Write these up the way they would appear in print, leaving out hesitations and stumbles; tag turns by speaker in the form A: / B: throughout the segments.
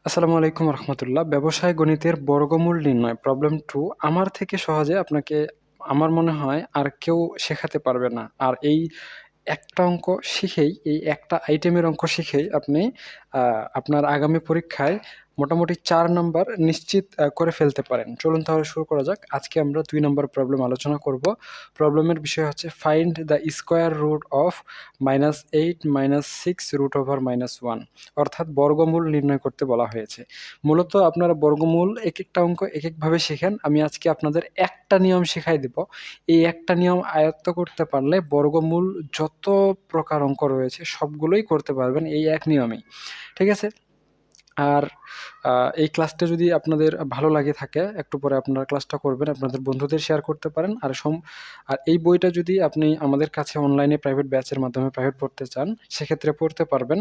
A: আসসালামু আলাইকুম রহমতুল্লাহ। ব্যবসায় গণিতের বর্গমূল নির্ণয় প্রবলেম 2 আমার থেকে সহজে আপনাকে আমার মনে হয় আর কেউ শেখাতে পারবে না। আর এই একটা অঙ্ক শিখেই, এই একটা আইটেমের অঙ্ক শিখেই আপনি আপনার আগামী পরীক্ষায় মোটামুটি ৪ নাম্বার নিশ্চিত করে ফেলতে পারেন। চলুন তাহলে শুরু করা যাক। আজকে আমরা ২ নাম্বার প্রবলেম আলোচনা করব। প্রবলেমের বিষয় হচ্ছে find the square root of -8 -6 root over -1, অর্থাৎ বর্গমূল নির্ণয় করতে বলা হয়েছে। মূলত আপনারা বর্গমূল একেকটা অঙ্ক একেকভাবে শেখেন। আমি আজকে আপনাদের একটা নিয়ম শিখাই দিব। এই একটা নিয়ম আয়ত্ত করতে পারলে বর্গমূল যত প্রকার অঙ্ক রয়েছে সবগুলোই করতে পারবেন এই এক নিয়মেই। ঠিক আছে? আর এই ক্লাসটা যদি আপনাদের ভালো লাগে থাকে, একটু পরে আপনারা ক্লাসটা করবেন, আপনাদের বন্ধুদের শেয়ার করতে পারেন। আর এই বইটা যদি আপনি আমাদের কাছে অনলাইনে প্রাইভেট ব্যাচের মাধ্যমে প্রাইভেট পড়তে চান, সেক্ষেত্রে পড়তে পারবেন।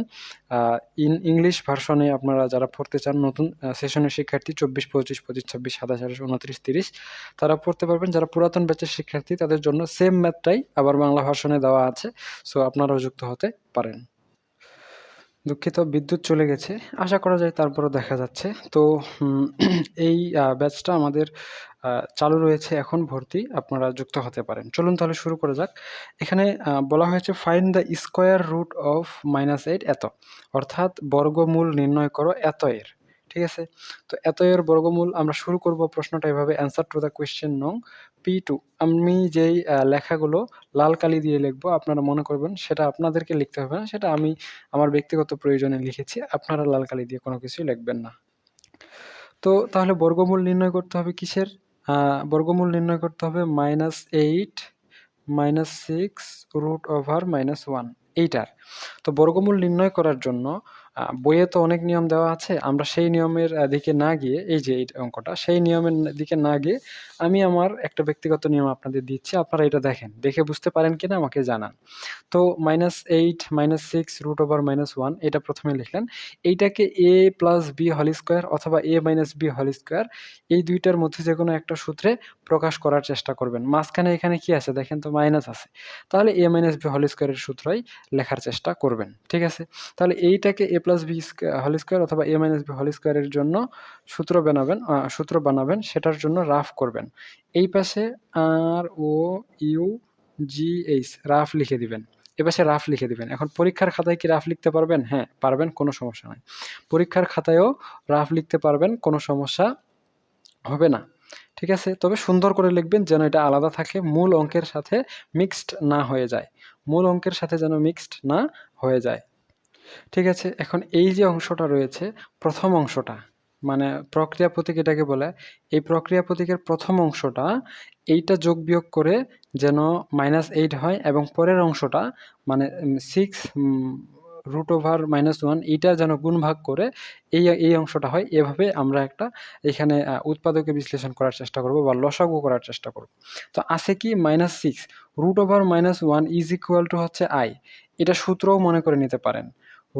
A: ইংলিশ ভার্সনে আপনারা যারা পড়তে চান, নতুন সেশনের শিক্ষার্থী 24, 25, 25, 26, 27, 28, 29, 30 তারা পড়তে পারবেন। যারা পুরাতন ব্যাচের শিক্ষার্থী তাদের জন্য সেম ম্যাথটাই আবার বাংলা ভার্সনে দেওয়া আছে। সো আপনারাও যুক্ত হতে পারেন। দুঃখিত, বিদ্যুৎ চলে গেছে। আশা করা যায় তারপরও দেখা যাচ্ছে। তো এই ব্যাচটা আমাদের চালু রয়েছে এখন, ভর্তি। আপনারা যুক্ত হতে পারেন। চলুন তাহলে শুরু করা যাক। এখানে বলা হয়েছে find the square root of -8 এত, অর্থাৎ বর্গমূল নির্ণয় করো এত এর। ঠিক আছে? তো এত এর বর্গমূল আমরা শুরু করব প্রশ্নটা এভাবে, অ্যান্সার টু দ্য কোয়েশ্চেন নং P2। আমি যেই লেখাগুলো লাল কালি দিয়ে লিখবো, আপনারা মনে করবেন সেটা আপনাদেরকে লিখতে হবে না, সেটা আমি আমার ব্যক্তিগত প্রয়োজনে লিখেছি। আপনারা লাল কালি দিয়ে কোনো কিছুই লিখবেন না। তো তাহলে বর্গমূল নির্ণয় করতে হবে কিসের? বর্গমূল নির্ণয় করতে হবে -8 -6 রুট ওভার -1 এইটার। তো বর্গমূল নির্ণয় করার জন্য বইয়ে তো অনেক নিয়ম দেওয়া আছে। আমরা সেই নিয়মের দিকে না গিয়ে, এই যে এই অঙ্কটা, সেই নিয়মের দিকে না গিয়ে আমি আমার একটা ব্যক্তিগত নিয়ম আপনাদের দিচ্ছি। আপনারা এটা দেখেন, দেখে বুঝতে পারেন কিনা আমাকে জানান। তো -8 -6 রুট ওভার -1 এটা প্রথমে লিখলেন। এইটাকে a plus b whole square অথবা a minus b whole square, এই দুইটার মধ্যে যে কোনো একটা সূত্রে প্রকাশ করার চেষ্টা করবেন। মাঝখানে এখানে কি আছে দেখেন তো, মাইনাস আছে। তাহলে a মাইনাস b হোল স্কোয়ারের সূত্রই লেখার চেষ্টা করবেন। ঠিক আছে? তাহলে এইটাকে a plus b whole square অথবা a মাইনাস b হোল স্কোয়ারের জন্য সূত্র বানাবেন, সেটার জন্য রাফ করবেন। এই পাশে আর ও ইউ জি এইচ রাফ লিখে দিবেন। এপাশে রাফ লিখে দিবেন। এখন পরীক্ষার খাতায় কি রাফ লিখতে পারবেন? হ্যাঁ, পারবেন, কোনো সমস্যা নাই। পরীক্ষার খাতায়ও রাফ লিখতে পারবেন, কোনো সমস্যা হবে না। ঠিক আছে? তবে সুন্দর করে লিখবেন যেন এটা আলাদা থাকে, মূল অঙ্কের সাথে মিক্সড না হয়ে যায়। মূল অঙ্কের সাথে যেন মিক্সড না হয়ে যায়। ঠিক আছে? এখন এই যে অংশটা রয়েছে, প্রথম অংশটা, মানে প্রক্রিয়া প্রতীক এটাকে বলে। এই প্রক্রিয়া প্রতীকের প্রথম অংশটা, এইটা যোগ বিয়োগ করে যেন -8 হয়, এবং পরের অংশটা মানে 6 রুট ওভার -1 এইটা যেন গুণ ভাগ করে এই অংশটা হয়। এভাবে আমরা একটা এখানে উৎপাদকে বিশ্লেষণ করার চেষ্টা করব বা লসাগু করার চেষ্টা করব। তো আছে কি -6 root over -1 is equal to হচ্ছে i। এটা সূত্রও মনে করে নিতে পারেন।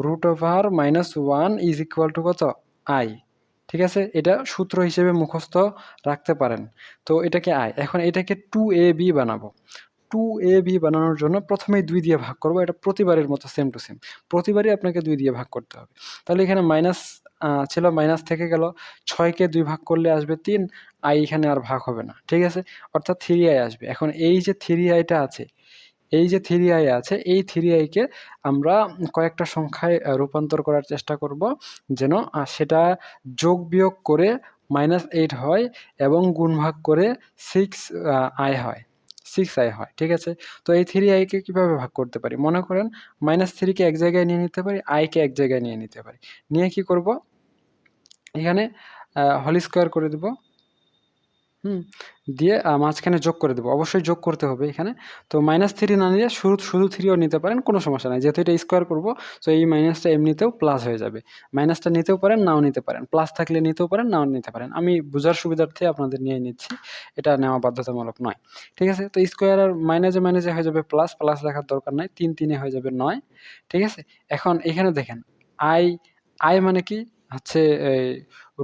A: Root over -1 is equal to কত? i। ঠিক আছে? এটা সূত্র হিসেবে মুখস্থ রাখতে পারেন। তো এটাকে i। এখন এটাকে 2ab বানাবো। 2ab বানানোর জন্য প্রথমেই 2 দিয়ে ভাগ করব। এটা প্রতিবারের মতো সেম টু সেম। প্রতিবারই আপনাকে 2 দিয়ে ভাগ করতে হবে। তাহলে এখানে মাইনাস ছিল, মাইনাস থেকে গেল। 6 কে 2 ভাগ করলে আসবে 3, i এখানে আর ভাগ হবে না। ঠিক আছে? অর্থাৎ 3i আসবে। এখন এই যে 3i টা আছে, এই যে 3i আছে, এই 3i কে আমরা কয়েকটা সংখ্যায় রূপান্তর করার চেষ্টা করব, যেন সেটা যোগ বিয়োগ করে -8 হয় এবং গুণ ভাগ করে 6i হয়। 6i হয়। ঠিক আছে? তো এই 3i কে কিভাবে ভাগ করতে পারি? মনে করেন -3 কে এক জায়গায় নিয়ে নিতে পারি, i কে এক জায়গায় নিয়ে নিতে পারি। নিয়ে কি করব? এখানে হোল স্কোয়ার করে দিব। দিয়ে মাঝখানে যোগ করে দেবো। অবশ্যই যোগ করতে হবে এখানে। তো -3 না নিলে শুধু 3ও নিতে পারেন, কোনো সমস্যা নাই। যেহেতু এটা স্কোয়ার করব, সো এই মাইনাসটা এমনিতেও প্লাস হয়ে যাবে। মাইনাসটা নিতেও পারেন, নাও নিতে পারেন। প্লাস থাকলে নিতেও পারেন, নাও নিতে পারেন। আমি বুঝার সুবিধার্থে আপনাদের নিয়ে নিচ্ছি। এটা নেওয়া বাধ্যতামূলক নয়। ঠিক আছে? তো স্কোয়ার আর মাইনাসে হয়ে যাবে প্লাস, প্লাস লেখার দরকার নাই। 3 3 এ হয়ে যাবে 9। ঠিক আছে? এখন এখানে দেখেন i মানে কি? হচ্ছে এই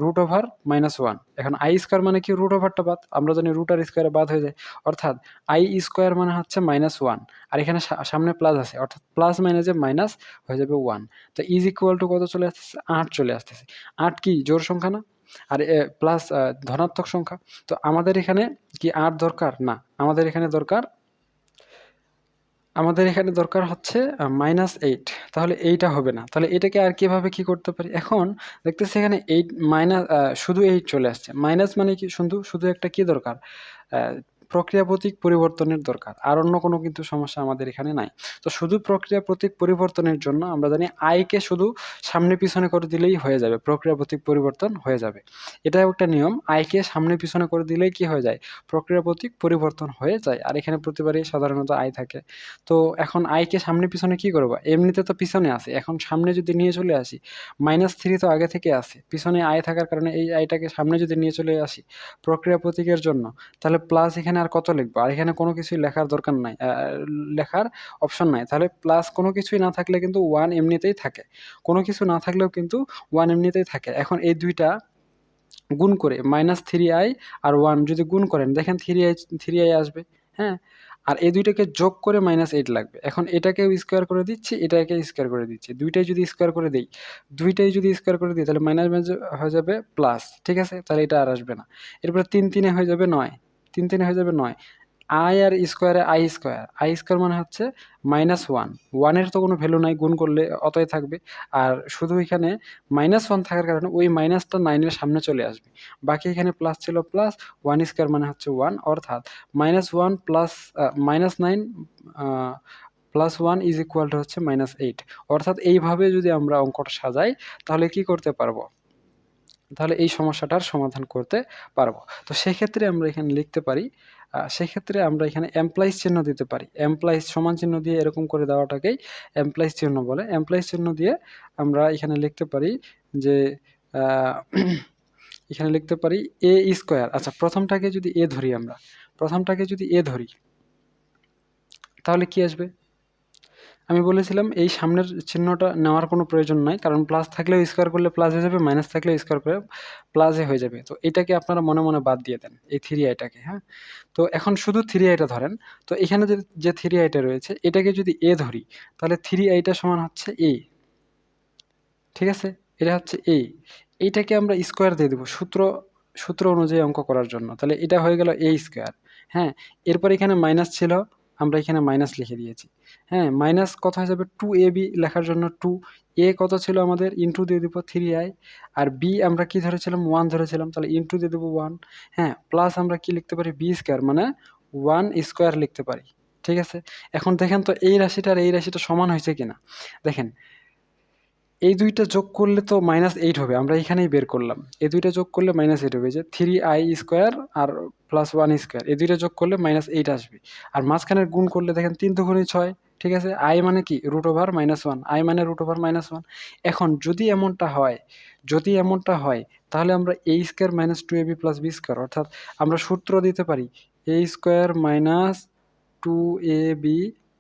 A: রুট ওভার মাইনাস ওয়ান। এখন আই স্কোয়ার মানে কি, রুট ওভারটা বাদ, আমরা জানি রুট আর স্কোয়ারে বাদ হয়ে যায়, অর্থাৎ আই স্কোয়ার মানে হচ্ছে মাইনাস ওয়ান, আর এখানে সামনে প্লাস আছে, অর্থাৎ প্লাস মাইনাসে মাইনাস হয়ে যাবে ওয়ান। তো ইজ ইকুয়াল টু কত চলে আসতেছে, 8 চলে আসতেছে। 8 কি জোড় সংখ্যা না, আর প্লাস ধনাত্মক সংখ্যা। তো আমাদের এখানে কি 8 দরকার না, আমাদের এখানে দরকার হচ্ছে -8। তাহলে এইটা হবে না, তাহলে এটাকে আর কিভাবে কি করতে পারি, এখন দেখতেছি এখানে 8 মাইনাস, শুধু 8 চলে আসছে। মাইনাস মানে কি, শুধু একটা কি দরকার, প্রক্রিয়া প্রতীক পরিবর্তনের দরকার, আর অন্য কোনো কিন্তু সমস্যা আমাদের এখানে নাই। তো শুধু প্রক্রিয়া প্রতীক পরিবর্তনের জন্য আমরা জানি আইকে শুধু সামনে পিছনে করে দিলেই হয়ে যাবে, প্রক্রিয়া প্রতীক পরিবর্তন হয়ে যাবে। এটা একটা নিয়ম, আইকে সামনে পিছনে করে দিলেই কি হয়ে যায়, প্রক্রিয়া প্রতীক পরিবর্তন হয়ে যায়। আর এখানে প্রতিবারই সাধারণত আই থাকে। তো এখন আইকে সামনে পিছনে কি করবো, এমনিতে তো পিছনে আছে, এখন সামনে যদি নিয়ে চলে আসি, -3 তো আগে থেকে আছে, পিছনে আই থাকার কারণে এই আইটাকে সামনে যদি নিয়ে চলে আসি প্রক্রিয়া প্রতীকের জন্য, তাহলে প্লাস এখানে আর কত লিখবো, আর এখানে কোনো কিছুই লেখার দরকার নাই, লেখার অপশন নাই। তাহলে প্লাস কোনো কিছুই না থাকলে কিন্তু ওয়ান এমনিতেই থাকে, কোনো কিছু না থাকলেও কিন্তু ওয়ান এমনিতেই থাকে। এখন এই দুইটা গুণ করে -3i আর 1 যদি গুণ করেন, দেখেন 3i আসবে, হ্যাঁ। আর এই দুইটাকে যোগ করে -8 লাগবে। এখন এটাকেও স্কোয়ার করে দিচ্ছি, এটাকে স্কোয়ার করে দিচ্ছি, দুইটাই যদি স্কোয়ার করে দিই, তাহলে মাইনাস হয়ে যাবে প্লাস, ঠিক আছে, তাহলে এটা আর আসবে না। এরপরে 3 3 হয়ে যাবে 9, 3 3 হয়ে যাবে 9। আই আর স্কোয়ারে আই স্কোয়ার মানে হচ্ছে -1, ওয়ানের তো কোনো ভ্যালু নাই, গুণ করলে অতই থাকবে। আর শুধু এখানে -1 থাকার কারণে ওই মাইনাসটা 9 এর সামনে চলে আসবে, বাকি এখানে প্লাস ছিল প্লাস, 1 স্কোয়ার মানে হচ্ছে 1, অর্থাৎ -1 plus -9 plus 1 is equal to হচ্ছে -8। অর্থাৎ এইভাবে যদি আমরা অঙ্কটা সাজাই, তাহলে কি করতে পারবো, তাহলে এই সমস্যাটার সমাধান করতে পারবো। তো সেক্ষেত্রে আমরা এখানে লিখতে পারি, সেক্ষেত্রে আমরা এখানে এমপ্লাইজ চিহ্ন দিতে পারি। এমপ্লাইজ সমান চিহ্ন দিয়ে এরকম করে দেওয়াটাকেই এমপ্লাইজ চিহ্ন বলে। এমপ্লাইজ চিহ্ন দিয়ে আমরা এখানে লিখতে পারি যে এখানে লিখতে পারি এ স্কোয়ার। আচ্ছা, প্রথমটাকে যদি এ ধরি, তাহলে কি আসবে, আমি বলেছিলাম এই সামনের চিহ্নটা নেওয়ার কোনো প্রয়োজন নাই, কারণ প্লাস থাকলেও স্কোয়ার করলে প্লাস হয়ে যাবে, মাইনাস থাকলেও স্কোয়ার করে প্লাসে হয়ে যাবে। তো এটাকে আপনারা মনে মনে বাদ দিয়ে দেন, এই 3i-টাকে, হ্যাঁ। তো এখন শুধু 3i-টা ধরেন, তো এখানে যে 3i-টা রয়েছে, এটাকে যদি এ ধরি, তাহলে 3i-টা সমান হচ্ছে এ, ঠিক আছে, এটা হচ্ছে এ। এইটাকে আমরা স্কোয়ার দিয়ে দেবো সূত্র অনুযায়ী অঙ্ক করার জন্য, তাহলে এটা হয়ে গেল এ স্কোয়ার, হ্যাঁ। এরপর এখানে মাইনাস ছিল, আমরা এখানে মাইনাস লিখে দিয়েছি, হ্যাঁ। মাইনাস কত হয়ে যাবে, 2ab লেখার জন্য 2, এ কত ছিল আমাদের, ইন্টু দিয়ে দেবো 3i, আর বি আমরা কি ধরেছিলাম, 1 ধরেছিলাম, তাহলে ইন্টু দিয়ে দেবো 1, হ্যাঁ। প্লাস আমরা কি লিখতে পারি, বি স্কোয়ার মানে 1 স্কোয়ার লিখতে পারি, ঠিক আছে। এখন দেখেন তো এই রাশিটা আর এই রাশিটা সমান হয়েছে কিনা, দেখেন এই দুইটা যোগ করলে তো -8 হবে, আমরা এখানেই বের করলাম, এই দুইটা যোগ করলে -8 হবে, যে 3i স্কোয়ার আর প্লাস 1 স্কোয়ার, এই দুইটা যোগ করলে -8 আসবে। আর মাঝখানের গুণ করলে দেখেন 3 দুগুণে 6, ঠিক আছে। i মানে কি, √1, i মানে √1। এখন যদি এমনটা হয়, তাহলে আমরা a square minus 2ab plus b square, অর্থাৎ আমরা সূত্র দিতে পারি a square minus 2ab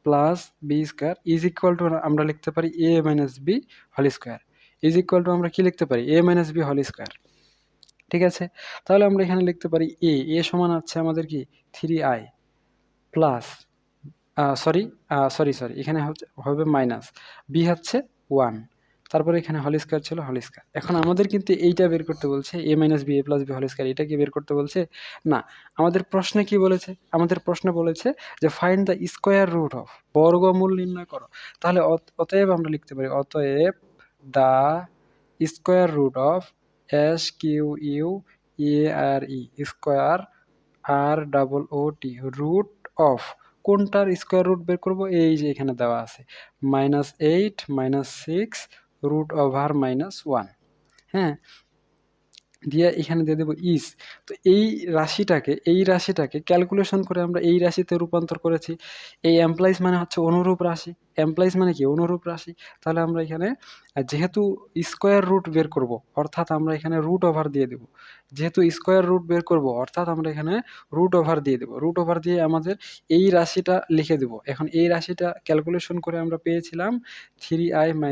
A: plus B square is equal to, আমরা লিখতে পারি A minus B whole square, is equal to আমরা কি লিখতে পারি, A minus B whole square, ঠিক আছে। তাহলে আমরা এখানে লিখতে পারি এ সমান আছে আমাদের কি 3i প্লাস, সরি এখানে হবে মাইনাস, বি হচ্ছে 1, তারপরে এখানে হোল স্কোয়ার ছিল, হোল স্কোয়ার। এখন আমাদের কিন্তু এইটা বের করতে বলছে, এ minus B A plus B whole square, এটা কি বের করতে বলছে না। আমাদের প্রশ্নে কি বলেছে, আমাদের প্রশ্নে বলেছে যে find the square root of, বর্গমূল নির্ণয় করো। তাহলে অতএব আমরা লিখতে পারি, অতএব the square root of S Q U A R E square R double O T, root of কোনটার স্কোয়ার রুট বের করব, এই যে এখানে দেওয়া আছে -8 -6 √1, হ্যাঁ। দিয়ে এখানে দিয়ে দেবো ইজ। তো এই রাশিটাকে ক্যালকুলেশন করে আমরা এই রাশিতে রূপান্তর করেছি। এই এমপ্লয়িজ মানে হচ্ছে অনুরূপ রাশি, এমপ্লয়িজ মানে কি, অনুরূপ রাশি। তাহলে আমরা এখানে যেহেতু স্কোয়ার রুট বের করব, অর্থাৎ আমরা এখানে রুট ওভার দিয়ে দেব, যেহেতু স্কোয়ার রুট বের করব, অর্থাৎ আমরা এখানে রুট ওভার দিয়ে দেব, রুট ওভার দিয়ে আমাদের এই রাশিটা লিখে দেব। এখন এই রাশিটা ক্যালকুলেশন করে আমরা পেয়েছিলাম 3i -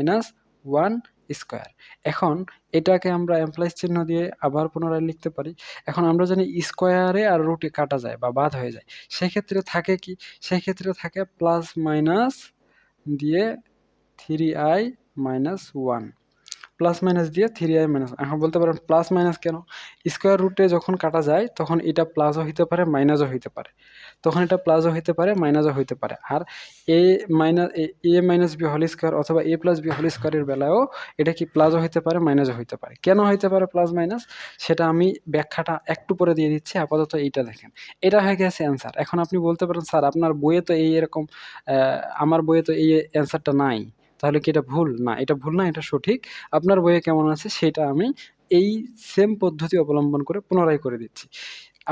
A: 1 স্কোয়ার। এখন এটাকে আমরা এমপ্লাইজ চিহ্ন দিয়ে আবার পুনরায় লিখতে পারি। এখন আমরা জানি স্কোয়ারে আর রুটে কাটা যায় বা বাদ হয়ে যায়। সেক্ষেত্রে থাকে কি? সেক্ষেত্রে থাকে প্লাস মাইনাস দিয়ে 3i মাইনাস 1, প্লাস মাইনাস দিয়ে 3i মাইনাস। এখন বলতে পারেন প্লাস মাইনাস কেন? স্কোয়ার রুটে যখন কাটা যায় তখন এটা প্লাসও হইতে পারে মাইনাসও হইতে পারে, তখন এটা প্লাসও হইতে পারে মাইনাসও হইতে পারে। আর এ মাইনাস এ মাইনাস বি হোল স্কোয়ার অথবা এ প্লাস বি হোল স্কোয়ারের বেলায়ও এটা কি প্লাসও হইতে পারে মাইনাসও হইতে পারে। কেন হইতে পারে প্লাস মাইনাস সেটা আমি ব্যাখ্যাটা একটু পরে দিয়ে দিচ্ছি, আপাতত এইটা দেখেন। এটা হয়ে গেছে অ্যান্সার। এখন আপনি বলতে পারেন স্যার আপনার বইয়ে তো এই এরকম, আমার বইয়ে তো এই অ্যান্সারটা নাই, তাহলে কি এটা ভুল? না, এটা ভুল না, এটা সঠিক। আপনার বইয়ে কেমন আছে সেটা আমি এই সেম পদ্ধতি অবলম্বন করে পুনরায় করে দিচ্ছি।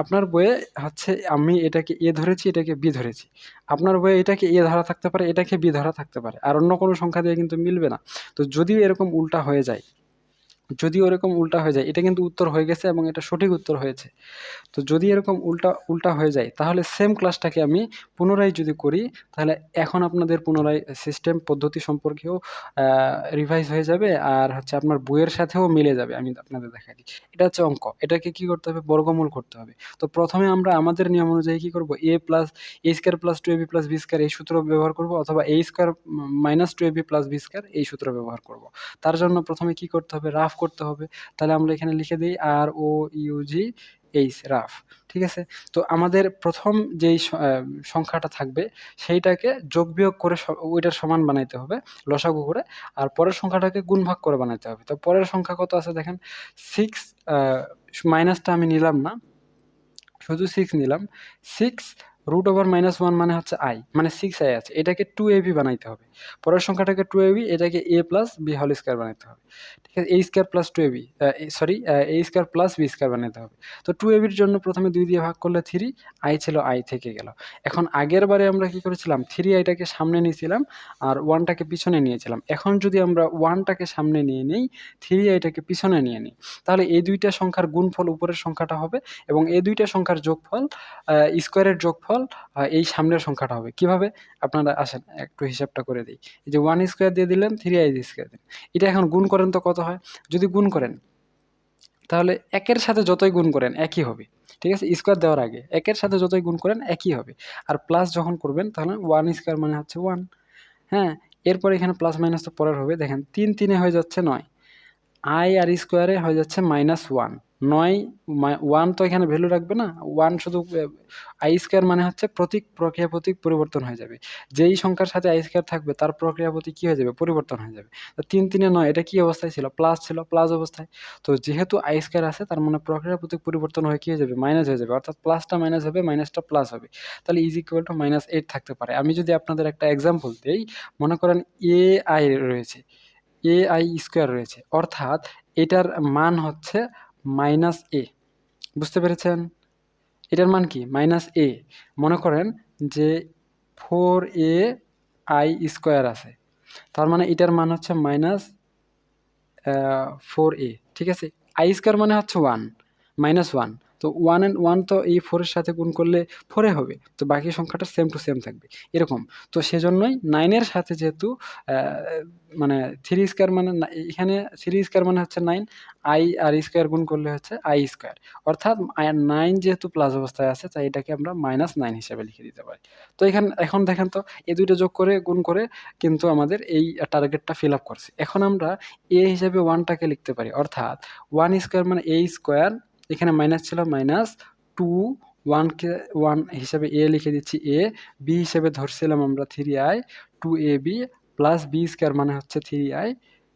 A: আপনার বইয়ে হচ্ছে আমি এটাকে এ ধরেছি, এটাকে বি ধরেছি। আপনার বইয়ে এটাকে এ ধরা থাকতে পারে, এটাকে বি ধরা থাকতে পারে, আর অন্য কোনো সংখ্যা দিয়ে কিন্তু মিলবে না। তো যদিও এরকম উল্টা হয়ে যায়, যদি ওরকম উল্টা হয়ে যায়, এটা কিন্তু উত্তর হয়ে গেছে এবং এটা সঠিক উত্তর হয়েছে। তো যদি এরকম উল্টা হয়ে যায় তাহলে সেম ক্লাসটাকে আমি পুনরায় যদি করি, তাহলে এখন আপনাদের পুনরায় সিস্টেম পদ্ধতি সম্পর্কেও রিভাইজ হয়ে যাবে, আর হচ্ছে আপনার বইয়ের সাথেও মিলে যাবে। আমি আপনাদের দেখাই দিই। এটা হচ্ছে অঙ্ক, এটাকে কি করতে হবে? বর্গমূল করতে হবে। তো প্রথমে আমরা আমাদের নিয়ম অনুযায়ী কি করব? A square plus 2ab plus B square এই সূত্র ব্যবহার করব, অথবা A square minus 2ab plus B square এই সূত্র ব্যবহার করব। তার জন্য প্রথমে কি করতে হবে? রাফ করতে হবে। তাহলে আমরা এখানে লিখে দিই ROUG এইচ, রাফ। ঠিক আছে? তো আমাদের প্রথম যেই সংখ্যাটা থাকবে সেইটাকে যোগ বিয়োগ করে ওইটার সমান বানাইতে হবে লসাগু করে, আর পরের সংখ্যাটাকে গুণ ভাগ করে বানাইতে হবে। তো পরের সংখ্যা কত আছে দেখেন, 6, মাইনাসটা আমি নিলাম না, শুধু 6 নিলাম। 6 √(-1) মানে হচ্ছে i, মানে 6i আছে। এটাকে 2ab বানাইতে হবে। পরের সংখ্যাটাকে 2ab, এটাকে a plus b whole square বানাইতে হবে। ঠিক আছে? a square plus 2ab, sorry, a square plus b square বানাইতে হবে। তো 2ab এর জন্য প্রথমে 2 দিয়ে ভাগ করলে 3, i ছিল i থেকে গেল। এখন আগের বারে আমরা কি করেছিলাম? 3i টাকে সামনে নিয়েছিলাম আর 1 টাকে পিছনে নিয়েছিলাম। এখন যদি আমরা 1 টাকে সামনে নিয়ে নেই, 3i টাকে পিছনে নিয়ে নিই, তাহলে এই দুইটা সংখ্যার গুণফল উপরের সংখ্যাটা হবে এবং এই দুইটা সংখ্যার যোগফল, স্কোয়ারের যোগফল এই সামনের সংখ্যাটা হবে। কিভাবে? আপনারা আসেন একটু হিসাবটা করে দিই। এই যে 1 স্কোয়ার দিয়ে দিলেন, 3i স্কোয়ার দিলেন। এটা এখন গুণ করেন তো কত হয়? যদি গুণ করেন তাহলে একের সাথে যতই গুণ করেন একই হবে। ঠিক আছে? স্কোয়ার দেওয়ার আগে একের সাথে যতই গুণ করেন একই হবে। আর প্লাস যখন করবেন তাহলে 1 স্কোয়ার মানে হচ্ছে 1। হ্যাঁ? এরপরে এখানে প্লাস মাইনাস তো পরের হবে। দেখেন 3 3 এ হয়ে যাচ্ছে 9। i আর স্কোয়ারে হয়ে যাচ্ছে -1। 9 1 তো এখানে ভ্যালু রাখবে না। 1 শুধু i স্কোয়ার মানে হচ্ছে প্রক্রিয়া প্রতীক পরিবর্তন হয়ে যাবে। যেই সংখ্যার সাথে i স্কোয়ার থাকবে তার প্রক্রিয়া প্রতীক কি হয়ে যাবে? পরিবর্তন হয়ে যাবে। তো 3 3 এ 9 এটা কি অবস্থায় ছিল? প্লাস ছিল, প্লাস অবস্থায়। তো যেহেতু i স্কোয়ার আছে তার মানে প্রক্রিয়া প্রতীক পরিবর্তন হয়ে কি হয়ে যাবে? মাইনাস হয়ে যাবে। অর্থাৎ প্লাসটা মাইনাস হবে, মাইনাসটা প্লাস হবে। তাহলে -8 থাকতে পারে। আমি যদি আপনাদের একটা এক্সাম্পল দেই, মনে করেন ai রয়েছে। ai স্কোয়ার রয়েছে। অর্থাৎ এটার মান হচ্ছে -a। বুঝতে পেরেছেন? এটার মান কি? -a। মনে করেন যে 4ai স্কোয়ার আছে। তার মানে এটার মান হচ্ছে -4a। ঠিক আছে? i স্কোয়ার মানে হচ্ছে 1, -1। তো 1 and 1 তো এই 4 এর সাথে গুণ করলে 4 এ হবে। তো বাকি সংখ্যাটা সেম টু সেম থাকবে। এরকম। তো সেজন্যই 9 এর সাথে যেহেতু আ মানে 3 স্কয়ার মানে এখানে 3 স্কয়ার মানে হচ্ছে 9, i আর স্কয়ার গুণ করলে হচ্ছে i স্কয়ার। অর্থাৎ 9 যেহেতু প্লাস অবস্থায় আছে তাই এটাকে আমরা -9 হিসেবে লিখে দিতে পারি। তো এখন দেখেন তো এই দুইটা যোগ করে গুণ করে কিন্তু আমাদের এই টার্গেটটা ফিল আপ করছি। এখন আমরা a হিসেবে 1 টাকে লিখতে পারি। অর্থাৎ 1 স্কয়ার মানে a স্কয়ার, এখানে মাইনাস ছিল -2, 1 কে 1 হিসেবে a লিখে দিচ্ছি a, b হিসেবে ধরছিলাম আমরা 3i, 2ab plus b square মানে হচ্ছে 3i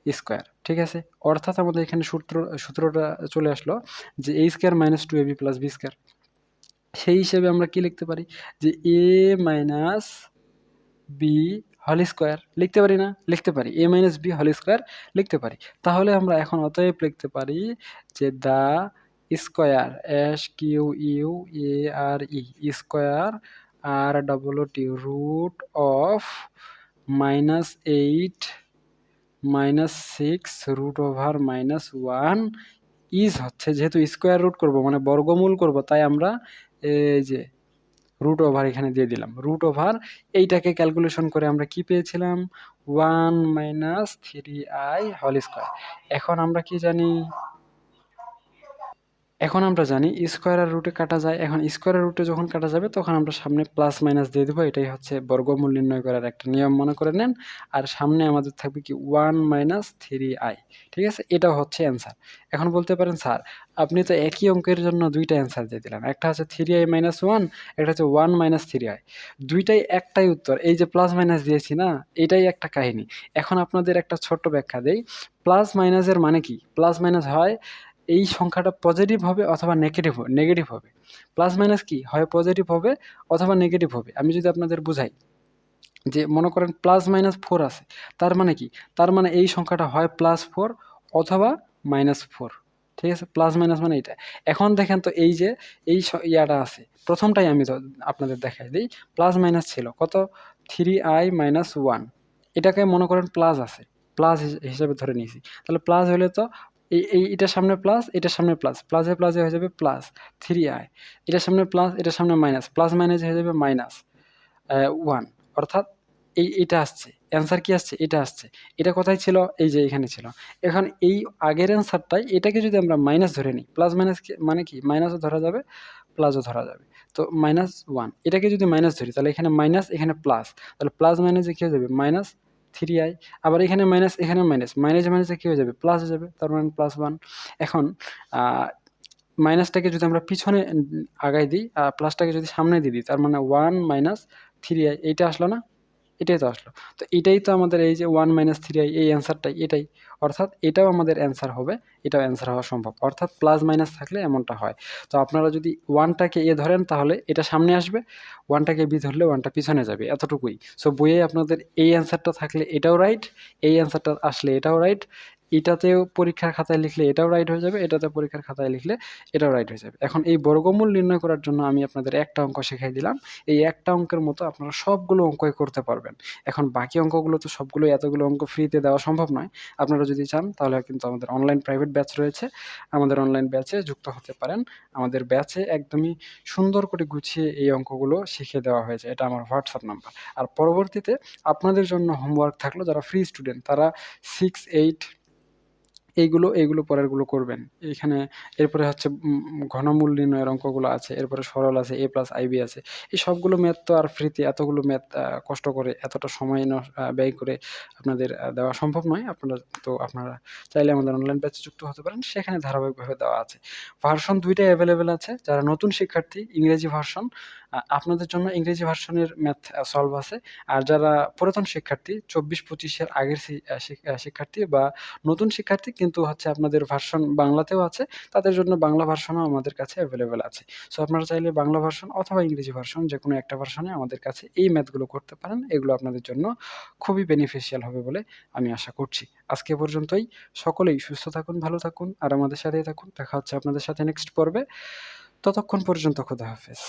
A: স্কয়ার। ঠিক আছে? অর্থাৎ আমাদের এখানে সূত্রটা চলে আসলো যে a square minus 2ab plus b square. সেই হিসেবে আমরা কি লিখতে পারি? যে a minus b whole square লিখতে পারি না? লিখতে পারি। a minus b whole square লিখতে পারি। তাহলে আমরা এখন অতএব লিখতে পারি যে the square SQUARE square ROOT root of -8 -6 √(-1) is হচ্ছে, যেহেতু স্কয়ার রুট করব মানে বর্গমূল করব, তাই আমরা এই যে রুট ওভার এখানে দিয়ে দিলাম। রুট ওভার এইটাকে ক্যালকুলেশন করে আমরা কি পেয়েছিলাম? 1 মাইনাস 3i হোল স্কয়ার। এখন আমরা কি জানি? এখন আমরা জানি স্কয়ার আর রুটে কাটা যায়। এখন স্কয়ার আর রুটে যখন কাটা যাবে তখন আমরা সামনে প্লাস মাইনাস দিয়ে দেব। এটাই হচ্ছে বর্গমূল নির্ণয় করার একটা নিয়ম মনে করে নেন। আর সামনে আমাদের থাকবে কি 1 মাইনাস 3i। ঠিক আছে? এটাও হচ্ছে অ্যান্সার। এখন বলতে পারেন স্যার আপনি তো একই অঙ্কের জন্য ২ টা অ্যান্সার দিয়ে দিলেন। একটা হচ্ছে 3i মাইনাস 1, একটা হচ্ছে 1 মাইনাস 3i। ২ টাই একটাই উত্তর। এই যে প্লাস মাইনাস দিয়েছি না? এটাই একটা কাহিনী। এখন আপনাদের একটা ছোট্ট ব্যাখ্যা দেই। প্লাস মাইনাসের মানে কি? প্লাস মাইনাস হয় এই সংখ্যাটা পজিটিভ হবে অথবা নেগেটিভ হবে। প্লাস মাইনাস কি? হয় পজিটিভ হবে অথবা নেগেটিভ হবে। আমি যদি আপনাদের বুঝাই যে মনে করেন প্লাস মাইনাস 4 আছে। তার মানে কি? তার মানে এই সংখ্যাটা হয় +4 অথবা -4। ঠিক আছে? প্লাস মাইনাস মানে এইটা। এখন দেখেন তো এই যে এই ইয়াটা আছে। প্রথমটাই আমি আপনাদের দেখাই দেই। প্লাস মাইনাস ছিল কত? 3i - 1। এটাকে মনে করেন প্লাস আছে। প্লাস হিসেবে ধরে নিয়েছি। তাহলে প্লাস হলে তো এটার সামনে প্লাস, এটার সামনে প্লাস। প্লাসে, প্লাসে হয়ে যাবে প্লাস 3i। এটার সামনে প্লাস, এটার সামনে মাইনাস। প্লাস মাইনাস হয়ে যাবে মাইনাস 1। অর্থাৎ এটা আসছে। অ্যান্সার কি আসছে? এটা আসছে। এটা কোথায় ছিল? এই যে এখানে ছিল। এখন এই আগের অ্যান্সারটাই এটাকে যদি আমরা মাইনাস ধরে নিই, প্লাস মাইনাস মানে কি? মাইনাসও ধরা যাবে, প্লাসও ধরা যাবে। তো -1 এটাকে যদি মাইনাস ধরি তাহলে এখানে মাইনাস, এখানে প্লাস। তাহলে প্লাস মাইনাসে কি হয়ে যাবে? -3i। আবার এখানে মাইনাস, এখানে মাইনাস। মাইনাসে, মাইনাসে কি হয়ে যাবে? প্লাস হয়ে যাবে। তার মানে +1। এখন আ মাইনাসটাকে যদি আমরা পিছনে আগাই দিই, প্লাসটাকে যদি সামনে দিয়ে দিই, তার মানে 1 মাইনাস 3i এইটা আসলো না? এটাই তো আসলো। তো এটাই তো আমাদের এই যে 1 মাইনাস 3i এই অ্যান্সারটাই এটাই। অর্থাৎ এটাও আমাদের অ্যান্সার হবে, এটাও অ্যান্সার হওয়া সম্ভব। অর্থাৎ প্লাস মাইনাস থাকলে এমনটা হয়। তো আপনারা যদি 1 টাকে a ধরেন তাহলে এটা সামনে আসবে, 1 টাকে b ধরলে 1 টা পিছনে যাবে, এতটুকুই। সো বইয়ে আপনাদের এই অ্যান্সারটা থাকলে এটাও রাইট, এই অ্যান্সারটা আসলে এটাও রাইট, এটাতেও পরীক্ষার খাতায় লিখলে এটাও রাইট হয়ে যাবে, এটাতে পরীক্ষার খাতায় লিখলে এটাও রাইট হয়ে যাবে। এখন এই বর্গমূল নির্ণয় করার জন্য আমি আপনাদের একটা অঙ্ক শিখাই দিলাম। এই একটা অঙ্কের মতো আপনারা সবগুলো অঙ্কই করতে পারবেন। এখন বাকি অঙ্কগুলো তো সবগুলোই এতগুলো অঙ্ক ফ্রিতে দেওয়া সম্ভব নয়। আপনারা যদি চান তাহলে কিন্তু আমাদের অনলাইন প্রাইভেট ব্যাচ রয়েছে। আমাদের অনলাইন ব্যাচে যুক্ত হতে পারেন। আমাদের ব্যাচে একদমই সুন্দর করে গুছিয়ে এই অঙ্কগুলো শিখিয়ে দেওয়া হয়েছে। এটা আমার হোয়াটসঅ্যাপ নাম্বার। আর পরবর্তীতে আপনাদের জন্য হোমওয়ার্ক থাকলো যারা ফ্রি স্টুডেন্ট তারা 6, 8 এইগুলো পরেরগুলো করবেন। এখানে এরপরে হচ্ছে ঘনমূল নির্ণয়ের অঙ্কগুলো আছে। এরপরে সরল আছে, a প্লাস ib আছে। এই সবগুলো ম্যাথ তো আর ফ্রিতে এতগুলো ম্যাথ কষ্ট করে এতটা সময় ব্যয় করে আপনাদের দেওয়া সম্ভব নয়। আপনারা চাইলে আমাদের অনলাইন ব্যাচে যুক্ত হতে পারেন। সেখানে ধারাবাহিকভাবে দেওয়া আছে। ভার্সন ২ টাই এভেইলেবল আছে। যারা নতুন শিক্ষার্থী ইংরেজি ভার্সন, আপনাদের জন্য ইংরেজি ভার্সনের ম্যাথ সলভ আছে। আর যারা পুরাতন শিক্ষার্থী ২৪-২৫ এর আগের শিক্ষার্থী বা নতুন শিক্ষার্থী কিন্তু হচ্ছে আপনাদের ভার্সন বাংলাতেও আছে, তাদের জন্য বাংলা ভার্সনও আমাদের কাছে এভেইলেবল আছে। সো আপনারা চাইলে বাংলা ভার্সন অথবা ইংরেজি ভার্সন যেকোনো একটা ভার্সনে আমাদের কাছে এই ম্যাথগুলো করতে পারেন। এগুলো আপনাদের জন্য খুবই বেনিফিশিয়াল হবে বলে আমি আশা করছি। আজকে এ পর্যন্তই। সকলেই সুস্থ থাকুন, ভালো থাকুন আর আমাদের সাথেই থাকুন। দেখা হচ্ছে আপনাদের সাথে নেক্সট পর্বে। ততক্ষণ পর্যন্ত খোদা হাফেজ।